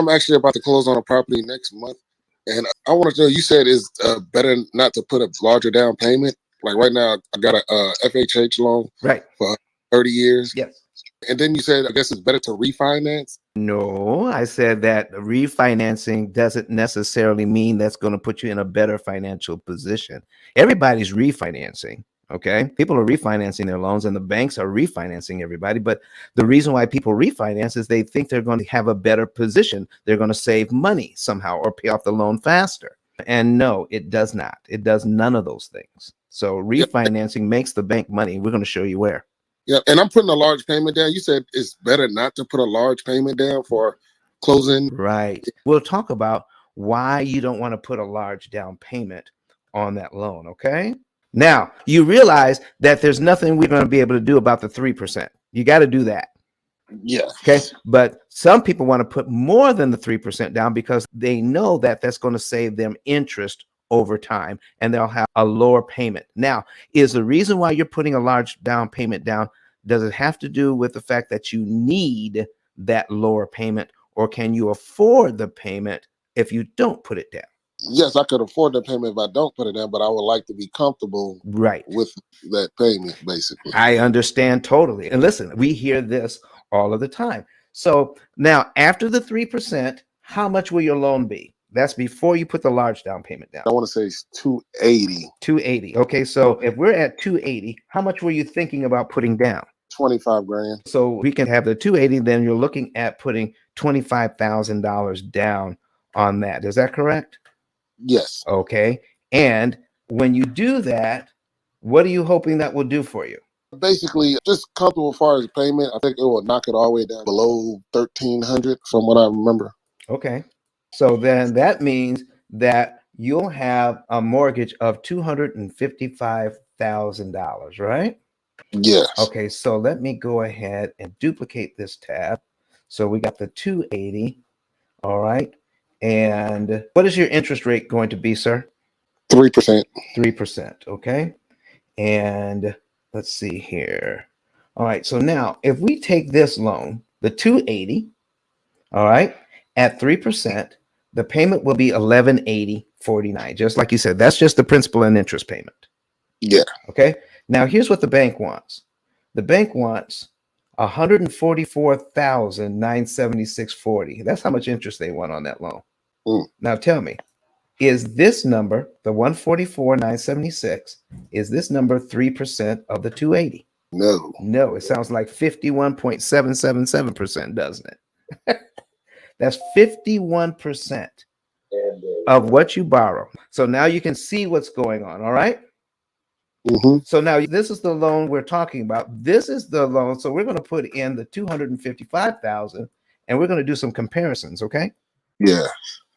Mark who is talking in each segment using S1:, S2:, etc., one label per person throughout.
S1: I'm actually about to close on a property next month, and I wanted to know. You said it's better not to put a larger down payment. Like right now, I got a FHH loan
S2: Right.
S1: for 30 years,
S2: Yes.
S1: and then you said I guess it's better to refinance.
S2: No, I said that refinancing doesn't necessarily mean that's going to put you in a better financial position. Everybody's refinancing. Okay. People are refinancing their loans and the banks are refinancing everybody. But the reason why people refinance is they think they're going to have a better position. They're going to save money somehow or pay off the loan faster. And no, it does not. It does none of those things. So
S1: Yeah,
S2: refinancing makes the bank money. We're going to show you where.
S1: yeah, and I'm putting a large payment down. You said it's better not to put a large payment down for closing.
S2: Right. We'll talk about why you don't want to put a large down payment on that loan. Okay. Now, you realize that there's nothing we're going to be able to do about the 3%. You got to do that.
S1: Yeah,
S2: Okay. But some people want to put more than the 3% down because they know that that's going to save them interest over time and they'll have a lower payment. Now, is the reason why you're putting a large down payment down, does it have to do with the fact that you need that lower payment, or can you afford the payment if you don't put it down?
S1: yes, I could afford the payment if I don't put it down, but I would like to be comfortable
S2: Right.
S1: with that payment, basically.
S2: I understand totally. And listen, we hear this all of the time. So now, after the 3%, how much will your loan be? That's before you put the large down payment down.
S1: I want to say it's 280.
S2: 280. Okay, so if we're at 280, how much were you thinking about putting down?
S1: 25 grand.
S2: So we can have the 280, then you're looking at putting $25,000 down on that. Is that correct?
S1: Yes.
S2: Okay. And when you do that, what are you hoping that will do for you?
S1: Basically, just comfortable as far as payment. I think it will knock it all the way down below 1,300 from what I remember.
S2: Okay. So then that means that you'll have a mortgage of $255,000, right?
S1: Yes.
S2: Okay, so let me go ahead and duplicate this tab. So we got the 280. All right. And what is your interest rate going to be, sir?
S1: 3%.
S2: 3%. Okay. And let's see here. All right. So now if we take this loan, the 280, all right, at 3%, the payment will be 1180.49. Just like you said, that's just the principal and interest payment.
S1: Yeah.
S2: Okay. Now here's what the bank wants. The bank wants 144,976.40. That's how much interest they want on that loan. Now tell me, is this number, the 144,976, is this number 3% of the 280?
S1: No.
S2: No, it sounds like 51.777%, doesn't it? That's 51% of what you borrow. So now you can see what's going on. All right. So now this is the loan we're talking about. This is the loan. So we're going to put in the 255,000 and we're going to do some comparisons. Okay.
S1: Yeah.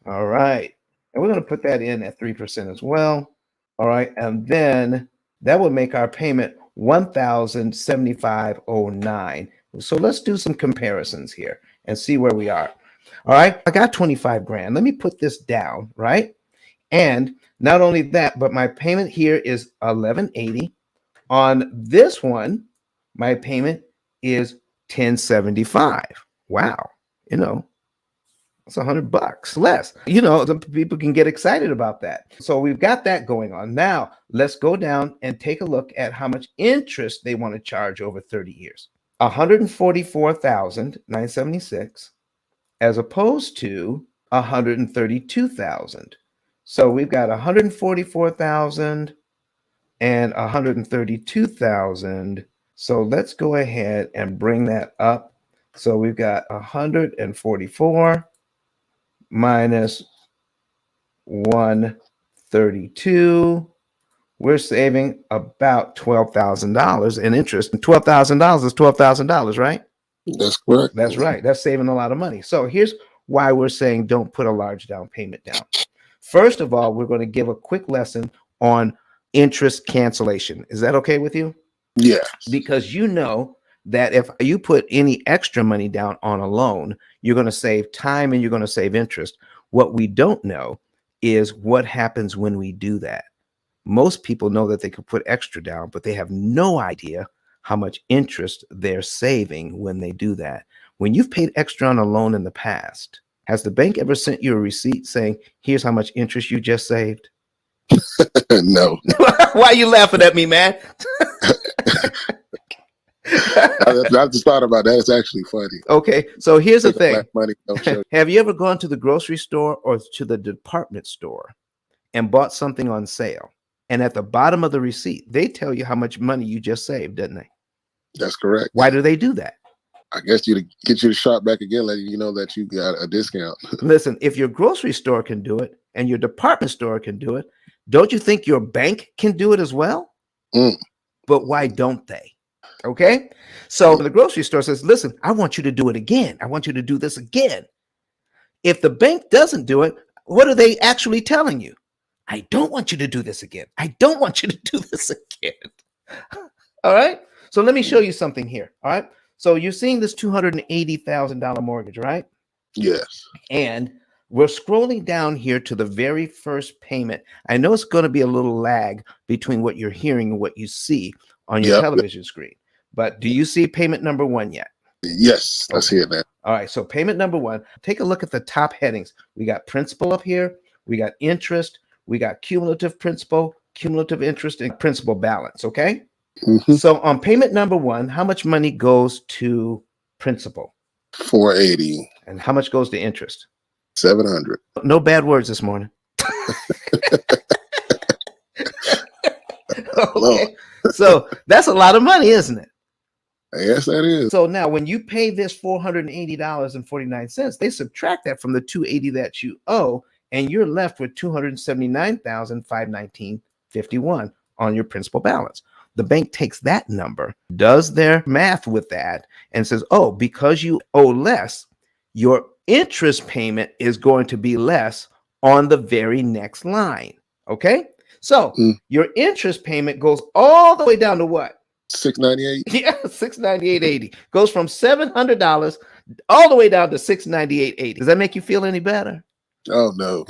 S2: All right. And we're going to put that in at 3% as well. All right. And then that would make our payment 1,075.09. So let's do some comparisons here and see where we are. All right. I got 25 grand. Let me put this down. Right. And not only that, but my payment here is 1180. On this one, my payment is 1075. Wow. You know, it's $100 less. You know, some people can get excited about that. So we've got that going on. Now let's go down and take a look at how much interest they want to charge over 30 years. 144,976 as opposed to 132,000. So we've got 144,000 and 132,000. So let's go ahead and bring that up. So we've got 144 minus 132. We're saving about $12,000 in interest. And $12,000 is $12,000, right?
S1: That's correct.
S2: That's right. That's saving a lot of money. So here's why we're saying don't put a large down payment down. First of all, we're going to give a quick lesson on interest cancellation. Is that okay with you?
S1: Yeah.
S2: Because you know that if you put any extra money down on a loan, you're going to save time and you're going to save interest. What we don't know is what happens when we do that. Most people know that they could put extra down, but they have no idea how much interest they're saving when they do that. When you've paid extra on a loan in the past, Has the bank ever sent you a receipt saying, here's how much interest you just saved?
S1: No.
S2: Why are you laughing at me, man?
S1: I just thought about that. It's actually funny.
S2: Okay, so here's the
S1: Take all
S2: thing.
S1: that money, don't show.
S2: Have you ever gone to the grocery store or to the department store and bought something on sale? And at the bottom of the receipt, they tell you how much money you just saved, didn't they?
S1: That's correct.
S2: Why do they do that?
S1: I guess to get you to shop back again, letting you know that you got a discount.
S2: Listen, if your grocery store can do it and your department store can do it, don't you think your bank can do it as well?
S1: Mm.
S2: But why don't they? Okay. So the grocery store says, listen, I want you to do it again. I want you to do this again. If the bank doesn't do it, what are they actually telling you? I don't want you to do this again. I don't want you to do this again. All right. So let me show you something here. All right. So you're seeing this $280,000 mortgage, right?
S1: Yes.
S2: And we're scrolling down here to the very first payment. I know it's going to be a little lag between what you're hearing and what you see on your television screen. But do you see payment number 1 yet?
S1: Yes, I see it now.
S2: All right. So payment number 1, take a look at the top headings. We got principal up here. We got interest. We got cumulative principal, cumulative interest, and principal balance. Okay. Mm-hmm. So on payment number 1, how much money goes to principal?
S1: $480.
S2: And how much goes to interest?
S1: $700.
S2: No bad words this morning. Okay. So that's a lot of money, isn't it?
S1: Yes, that is.
S2: So now when you pay this $480.49, they subtract that from the $280 that you owe, and you're left with $279,519.51 on your principal balance. The bank takes that number, does their math with that, and says, oh, because you owe less, your interest payment is going to be less on the very next line. Okay. So your interest payment goes all the way down to what?
S1: $698.
S2: Yeah, $698.80. Goes from $700 all the way down to $698.80. Does that make you feel any better?
S3: Oh, no.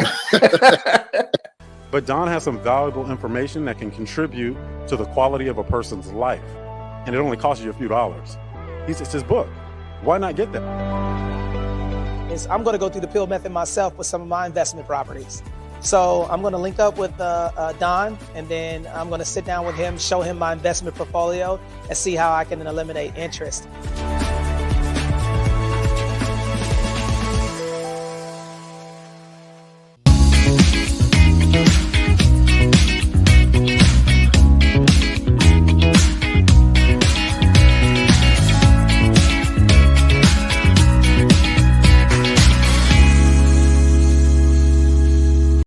S3: But Don has some valuable information that can contribute to the quality of a person's life. And it only costs you a few dollars. It's his book. Why not get that?
S4: I'm going to go through the P.I.L.L method myself with some of my investment properties. So I'm going to link up with Don, and then I'm going to sit down with him, show him my investment portfolio, and see how I can eliminate interest.